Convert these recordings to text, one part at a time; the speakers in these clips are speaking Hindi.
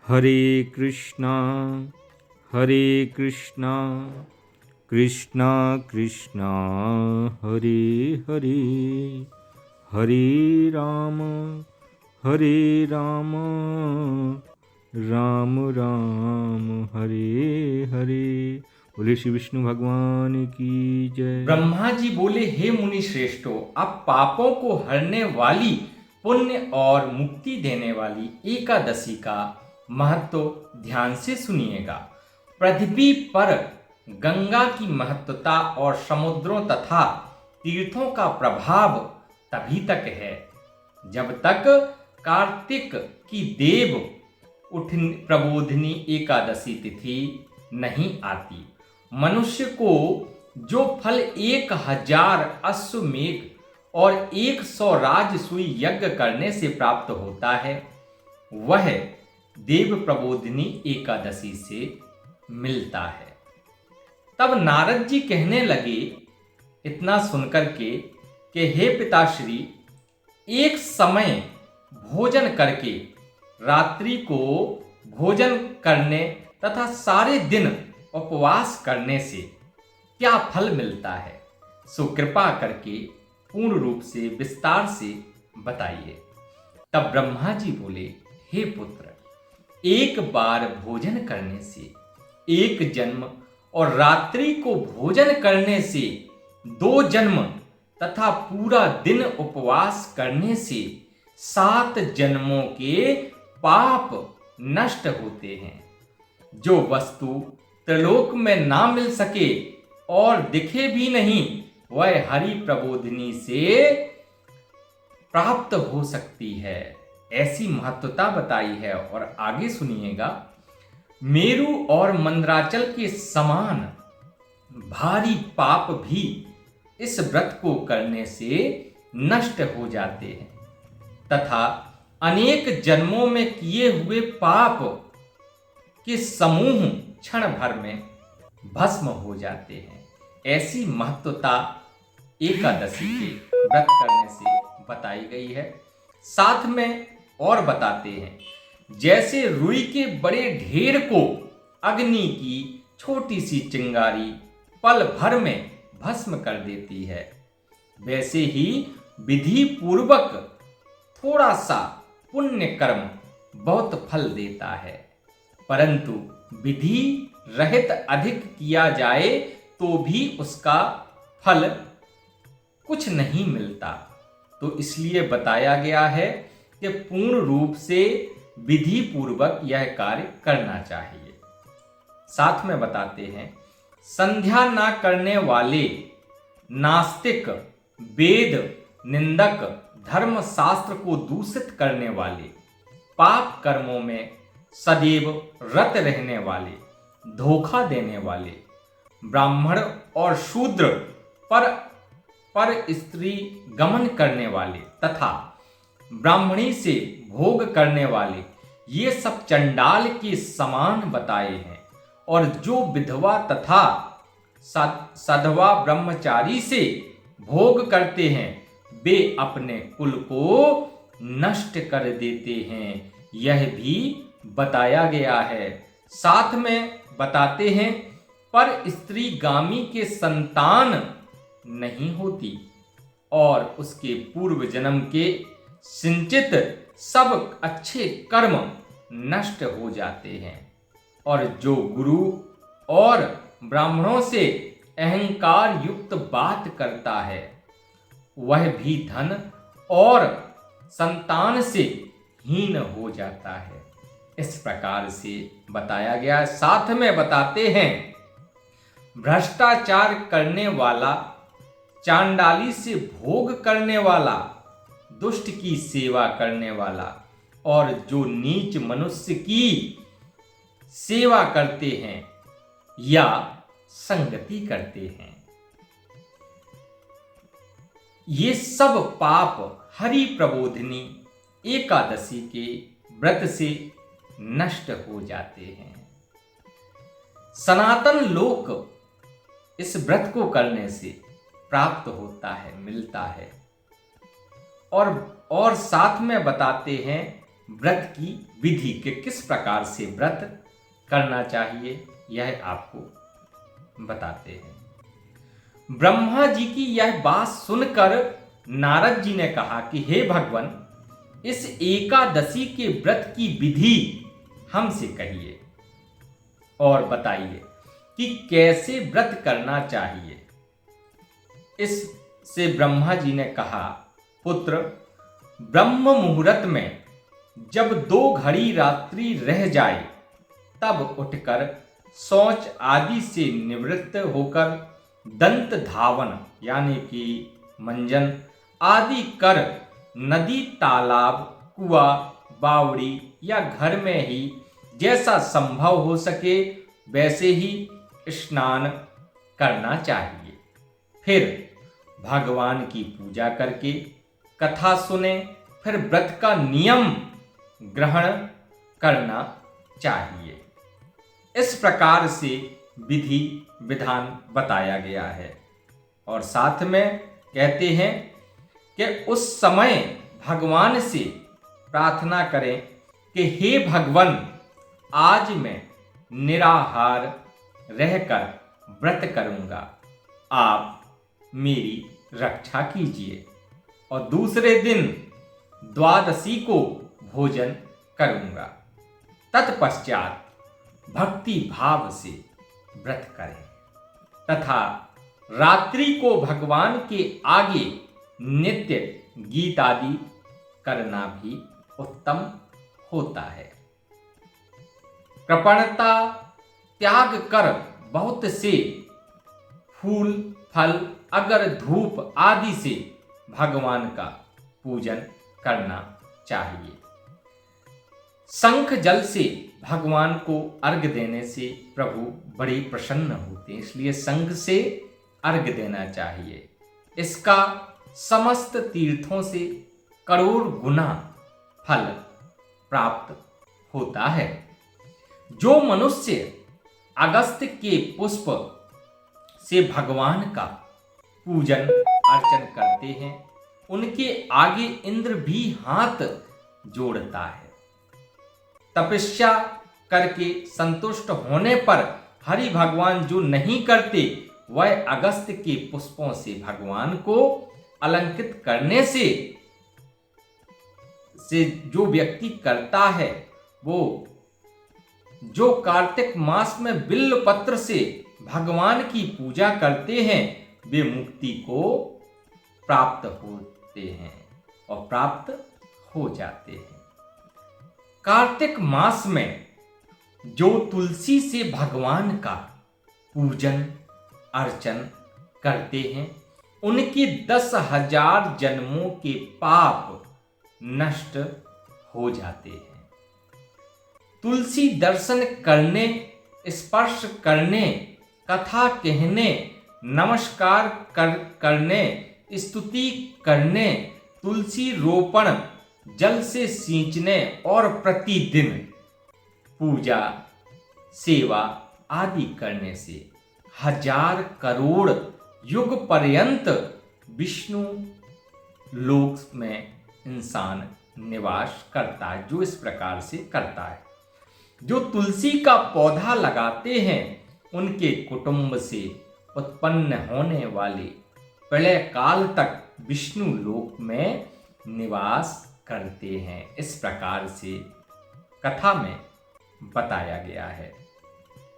हरे कृष्णा कृष्णा कृष्णा हरे हरे, हरे राम राम राम हरे हरे। बोले श्री विष्णु भगवान की जय। ब्रह्मा जी बोले, हे मुनि श्रेष्ठो, अब पापों को हरने वाली, पुण्य और मुक्ति देने वाली एकादशी का महत्व ध्यान से सुनिएगा। पृथ्वी पर गंगा की महत्वता और समुद्रों तथा तीर्थों का प्रभाव तभी तक है जब तक कार्तिक की देव प्रबोधिनी एकादशी तिथि नहीं आती। मनुष्य को जो फल 1000 अश्वमेघ और 100 राजसूय यज्ञ करने से प्राप्त होता है, वह देव प्रबोधिनी एकादशी से मिलता है। तब नारद जी कहने लगे इतना सुनकर के कि हे पिताश्री, एक समय भोजन करके रात्रि को भोजन करने तथा सारे दिन उपवास करने से क्या फल मिलता है, सो कृपा करके पूर्ण रूप से विस्तार से बताइए। तब ब्रह्मा जी बोले, हे पुत्र, एक बार भोजन करने से 1 जन्म और रात्रि को भोजन करने से 2 जन्म तथा पूरा दिन उपवास करने से 7 जन्मों के पाप नष्ट होते हैं। जो वस्तु त्रिलोक में ना मिल सके और दिखे भी नहीं, वह हरि प्रबोधिनी से प्राप्त हो सकती है, ऐसी महत्वता बताई है। और आगे सुनिएगा, मेरु और मंदराचल के समान भारी पाप भी इस व्रत को करने से नष्ट हो जाते हैं तथा अनेक जन्मों में किए हुए पाप के समूह क्षण भर में भस्म हो जाते हैं। ऐसी महत्वता एकादशी के व्रत करने से बताई गई है। साथ में और बताते हैं, जैसे रुई के बड़े ढेर को अग्नि की छोटी सी चिंगारी पल भर में भस्म कर देती है, वैसे ही विधि पूर्वक थोड़ा सा पुण्य कर्म बहुत फल देता है, परंतु विधि रहित अधिक किया जाए तो भी उसका फल कुछ नहीं मिलता। तो इसलिए बताया गया है कि पूर्ण रूप से विधि पूर्वक यह कार्य करना चाहिए। साथ में बताते हैं, संध्या ना करने वाले, नास्तिक, वेद निंदक, धर्म शास्त्र को दूषित करने वाले, पाप कर्मों में सदैव रत रहने वाले, धोखा देने वाले, ब्राह्मण और शूद्र पर स्त्री गमन करने वाले तथा ब्राह्मणी से भोग करने वाले, ये सब चंडाल के समान बताए हैं। और जो विधवा तथा सधवा ब्रह्मचारी से भोग करते हैं, वे अपने कुल को नष्ट कर देते हैं, यह भी बताया गया है। साथ में बताते हैं, पर स्त्री गामी के संतान नहीं होती और उसके पूर्व जन्म के सिंचित सब अच्छे कर्म नष्ट हो जाते हैं। और जो गुरु और ब्राह्मणों से अहंकार युक्त बात करता है, वह भी धन और संतान से हीन हो जाता है। इस प्रकार से बताया गया। साथ में बताते हैं, भ्रष्टाचार करने वाला, चांडाली से भोग करने वाला, दुष्ट की सेवा करने वाला और जो नीच मनुष्य की सेवा करते हैं या संगति करते हैं, ये सब पाप हरि प्रबोधिनी एकादशी के व्रत से नष्ट हो जाते हैं। सनातन लोक इस व्रत को करने से प्राप्त होता है, मिलता है। और साथ में बताते हैं व्रत की विधि के किस प्रकार से व्रत करना चाहिए यह आपको बताते हैं। ब्रह्मा जी की यह बात सुनकर नारद जी ने कहा कि हे भगवान, इस एकादशी के व्रत की विधि हमसे कहिए और बताइए कि कैसे व्रत करना चाहिए। इससे ब्रह्मा जी ने कहा, पुत्र, ब्रह्म मुहूर्त में जब 2 घड़ी रात्रि रह जाए तब उठकर शौच आदि से निवृत्त होकर दंत धावन यानी कि मंजन आदि कर नदी, तालाब, कुआं, बावड़ी या घर में ही जैसा संभव हो सके वैसे ही स्नान करना चाहिए। फिर भगवान की पूजा करके कथा सुने, फिर व्रत का नियम ग्रहण करना चाहिए। इस प्रकार से विधि विधान बताया गया है। और साथ में कहते हैं कि उस समय भगवान से प्रार्थना करें कि हे भगवान, आज मैं निराहार रहकर व्रत करूंगा, आप मेरी रक्षा कीजिए और दूसरे दिन द्वादशी को भोजन करूंगा। तत्पश्चात भक्ति भाव से व्रत करें तथा रात्रि को भगवान के आगे नित्य गीत आदि करना भी उत्तम होता है। कृपणता त्याग कर बहुत से फूल फल अगर धूप आदि से भगवान का पूजन करना चाहिए। शंख जल से भगवान को अर्घ देने से प्रभु बड़े प्रसन्न होते हैं, इसलिए शंख से अर्घ देना चाहिए। इसका समस्त तीर्थों से करोड़ गुना फल प्राप्त होता है। जो मनुष्य अगस्त्य के पुष्प से भगवान का पूजन अर्चन करते हैं, उनके आगे इंद्र भी हाथ जोड़ता है। तपस्या करके संतुष्ट होने पर हरि भगवान जो नहीं करते, वह अगस्त्य के पुष्पों से भगवान को अलंकृत करने से जो व्यक्ति करता है, वो जो कार्तिक मास में बिल्व पत्र से भगवान की पूजा करते हैं, वे मुक्ति को प्राप्त होते हैं और प्राप्त हो जाते हैं। कार्तिक मास में जो तुलसी से भगवान का पूजन अर्चन करते हैं, उनके 10,000 जन्मों के पाप नष्ट हो जाते हैं। तुलसी दर्शन करने, स्पर्श करने, कथा कहने, नमस्कार करने, स्तुति करने, तुलसी रोपण, जल से सींचने और प्रतिदिन पूजा सेवा आदि करने से 1000 करोड़ युग पर्यंत विष्णु लोक में इंसान निवास करता है। जो इस प्रकार से करता है, जो तुलसी का पौधा लगाते हैं, उनके कुटुंब से उत्पन्न होने वाले प्रलय काल तक विष्णु लोक में निवास करते हैं। इस प्रकार से कथा में बताया गया है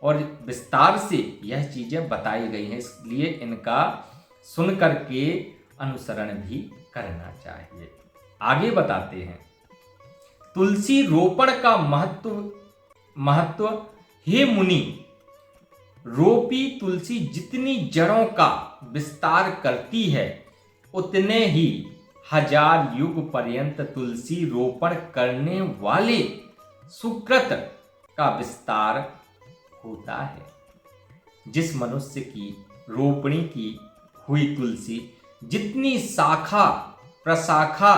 और विस्तार से यह चीजें बताई गई हैं, इसलिए इनका सुनकर के अनुसरण भी करना चाहिए। आगे बताते हैं, तुलसी रोपण का महत्व हे मुनि, रोपी तुलसी जितनी जड़ों का विस्तार करती है, उतने ही 1000 युग पर्यंत तुलसी रोपण करने वाले सुकृत का विस्तार होता है। जिस मनुष्य की रोपणी की हुई तुलसी जितनी शाखा प्रशाखा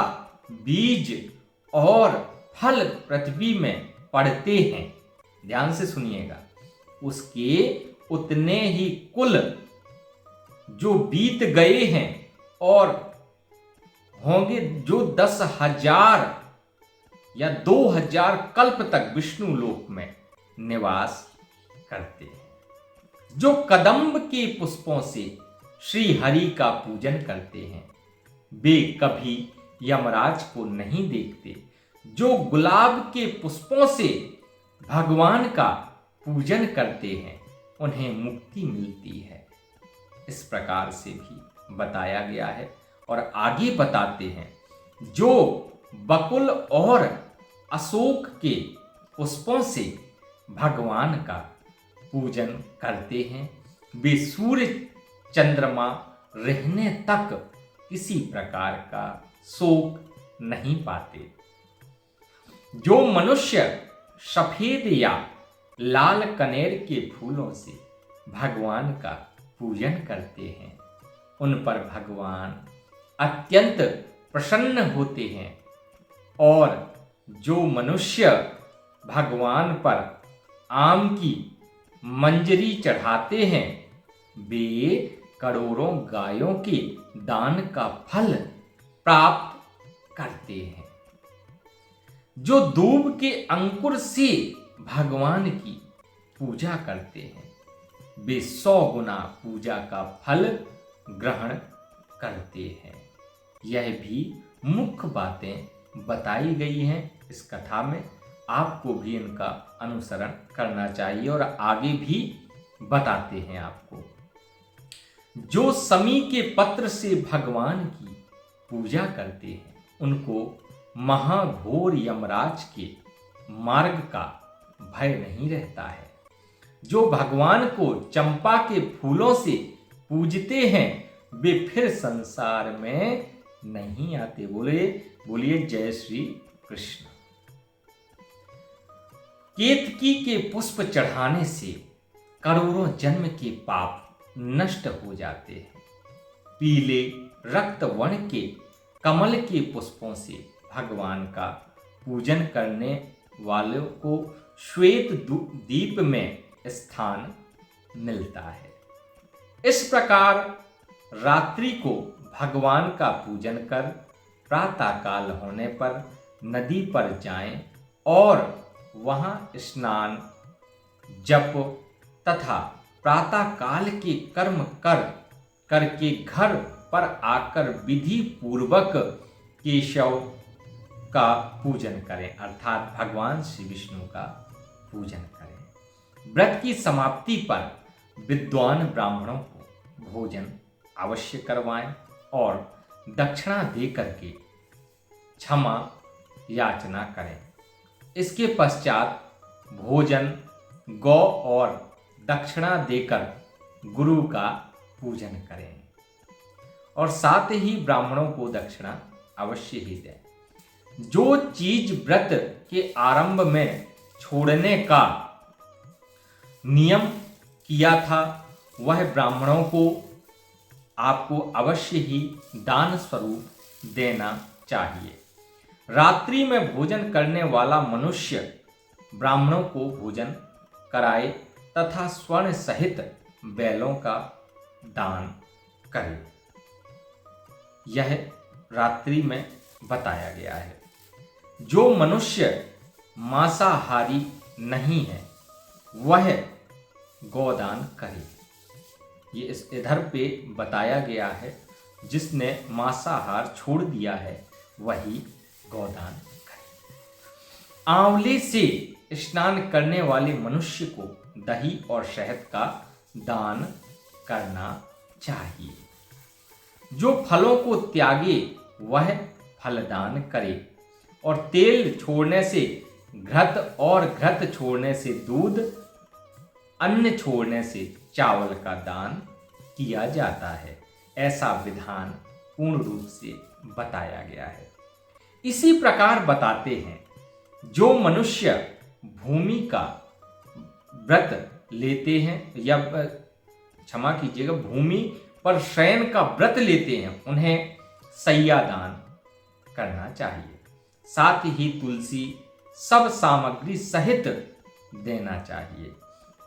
बीज और फल पृथ्वी में पड़ते हैं, ध्यान से सुनिएगा, उसके उतने ही कुल जो बीत गए हैं और होंगे, जो 10,000 या 2000 कल्प तक विष्णु लोक में निवास करते हैं। जो कदम्ब के पुष्पों से श्री हरि का पूजन करते हैं वे कभी यमराज को नहीं देखते। जो गुलाब के पुष्पों से भगवान का पूजन करते हैं उन्हें मुक्ति मिलती है। इस प्रकार से भी बताया गया है। और आगे बताते हैं, जो बकुल और अशोक के पुष्पों से भगवान का पूजन करते हैं वे सूर्य चंद्रमा रहने तक किसी प्रकार का शोक नहीं पाते। जो मनुष्य सफेद या लाल कनेर के फूलों से भगवान का पूजन करते हैं उन पर भगवान अत्यंत प्रसन्न होते हैं। और जो मनुष्य भगवान पर आम की मंजरी चढ़ाते हैं वे करोड़ों गायों के दान का फल प्राप्त करते हैं। जो दूब के अंकुर से भगवान की पूजा करते हैं वे 100 गुना पूजा का फल ग्रहण करते हैं। यह भी मुख्य बातें बताई गई हैं इस कथा में। आपको भी इनका अनुसरण करना चाहिए। और आगे भी बताते हैं आपको, जो समी के पत्र से भगवान की पूजा करते हैं उनको महाघोर यमराज के मार्ग का भय नहीं रहता है। जो भगवान को चंपा के फूलों से पूजते हैं वे फिर संसार में नहीं आते। बोलिए जय श्री कृष्ण। केतकी के पुष्प चढ़ाने से करोड़ों जन्म के पाप नष्ट हो जाते हैं। पीले रक्त वर्ण के कमल के पुष्पों से भगवान का पूजन करने वालों को श्वेत दीप में स्थान मिलता है। इस प्रकार रात्रि को भगवान का पूजन कर प्रातः काल होने पर नदी पर जाएं और वहां स्नान जप तथा प्रातः काल के कर्म करके घर पर आकर विधि पूर्वक केशव का पूजन करें, अर्थात भगवान श्री विष्णु का पूजन करें। व्रत की समाप्ति पर विद्वान ब्राह्मणों को भोजन अवश्य करवाएं और दक्षिणा दे करके क्षमा याचना करें। इसके पश्चात भोजन गौ और दक्षिणा देकर गुरु का पूजन करें और साथ ही ब्राह्मणों को दक्षिणा अवश्य ही दें। जो चीज व्रत के आरंभ में छोड़ने का नियम किया था वह ब्राह्मणों को आपको अवश्य ही दान स्वरूप देना चाहिए। रात्रि में भोजन करने वाला मनुष्य ब्राह्मणों को भोजन कराए तथा स्वर्ण सहित बैलों का दान करे। यह रात्रि में बताया गया है। जो मनुष्य मांसाहारी नहीं है वह गोदान करे। ये इधर पे बताया गया है, जिसने मांसाहार छोड़ दिया है वही गोदान करे। आंवले से स्नान करने वाले मनुष्य को दही और शहद का दान करना चाहिए। जो फलों को त्यागे वह फलदान करे और तेल छोड़ने से घृत और घृत छोड़ने से दूध, अन्न छोड़ने से चावल का दान किया जाता है। ऐसा विधान पूर्ण रूप से बताया गया है। इसी प्रकार बताते हैं, जो मनुष्य भूमि का व्रत लेते हैं या क्षमा कीजिएगा भूमि पर शयन का व्रत लेते हैं उन्हें सैया दान करना चाहिए। साथ ही तुलसी सब सामग्री सहित देना चाहिए।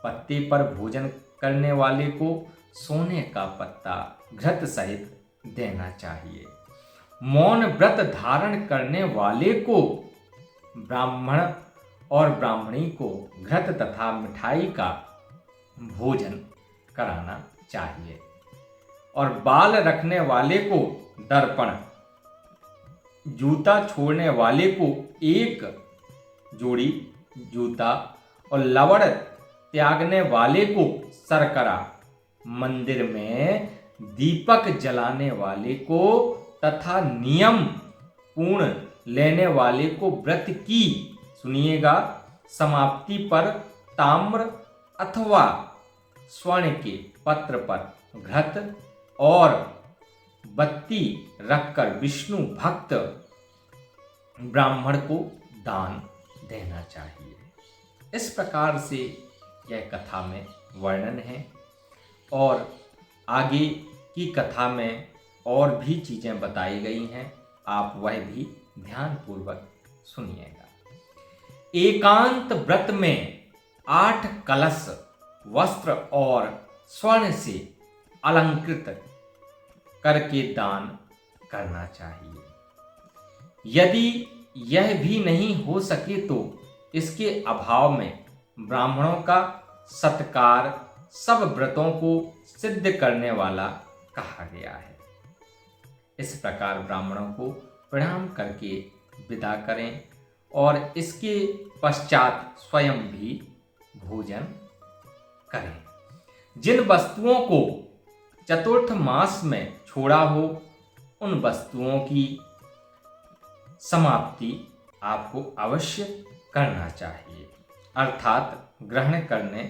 पत्ते पर भोजन करने वाले को सोने का पत्ता घृत सहित देना चाहिए। मौन व्रत धारण करने वाले को ब्राह्मण और ब्राह्मणी को घृत तथा मिठाई का भोजन कराना चाहिए और बाल रखने वाले को दर्पण, जूता छोड़ने वाले को एक जोड़ी जूता और लवड़ त्यागने वाले को सरकरा, मंदिर में दीपक जलाने वाले को तथा नियम पूर्ण लेने वाले को व्रत की, सुनिएगा, समाप्ति पर ताम्र अथवा स्वर्ण के पत्र पर घृत और बत्ती रखकर विष्णु भक्त ब्राह्मण को दान देना चाहिए। इस प्रकार से यह कथा में वर्णन है और आगे की कथा में और भी चीज़ें बताई गई हैं, आप वह भी ध्यानपूर्वक सुनिएगा। एकांत व्रत में 8 कलश वस्त्र और स्वर्ण से अलंकृत करके दान करना चाहिए। यदि यह भी नहीं हो सके तो इसके अभाव में ब्राह्मणों का सत्कार सब व्रतों को सिद्ध करने वाला कहा गया है। इस प्रकार ब्राह्मणों को प्रणाम करके विदा करें और इसके पश्चात स्वयं भी भोजन करें। जिन वस्तुओं को चतुर्थ मास में छोड़ा हो उन वस्तुओं की समाप्ति आपको अवश्य करना चाहिए, अर्थात ग्रहण करने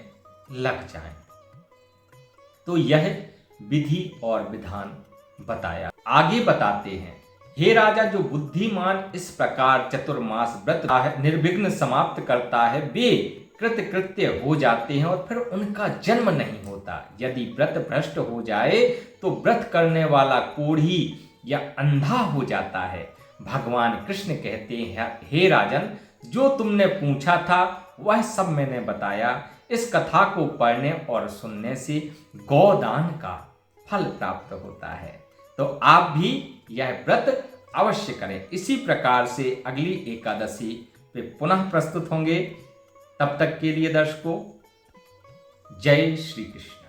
लग जाएं। तो यह विधि और विधान बताया। आगे बताते हैं, हे राजा, जो बुद्धिमान इस प्रकार चतुर्मास व्रत निर्विघ्न समाप्त करता है वे कृतकृत्य हो जाते हैं और फिर उनका जन्म नहीं होता। यदि व्रत भ्रष्ट हो जाए तो व्रत करने वाला कोढ़ी या अंधा हो जाता है। भगवान कृष्ण कहते हैं, हे राजन, जो तुमने पूछा था वह सब मैंने बताया। इस कथा को पढ़ने और सुनने से गौदान का फल प्राप्त होता है, तो आप भी यह व्रत अवश्य करें। इसी प्रकार से अगली एकादशी पे पुनः प्रस्तुत होंगे। तब तक के लिए दर्शकों, जय श्री कृष्ण।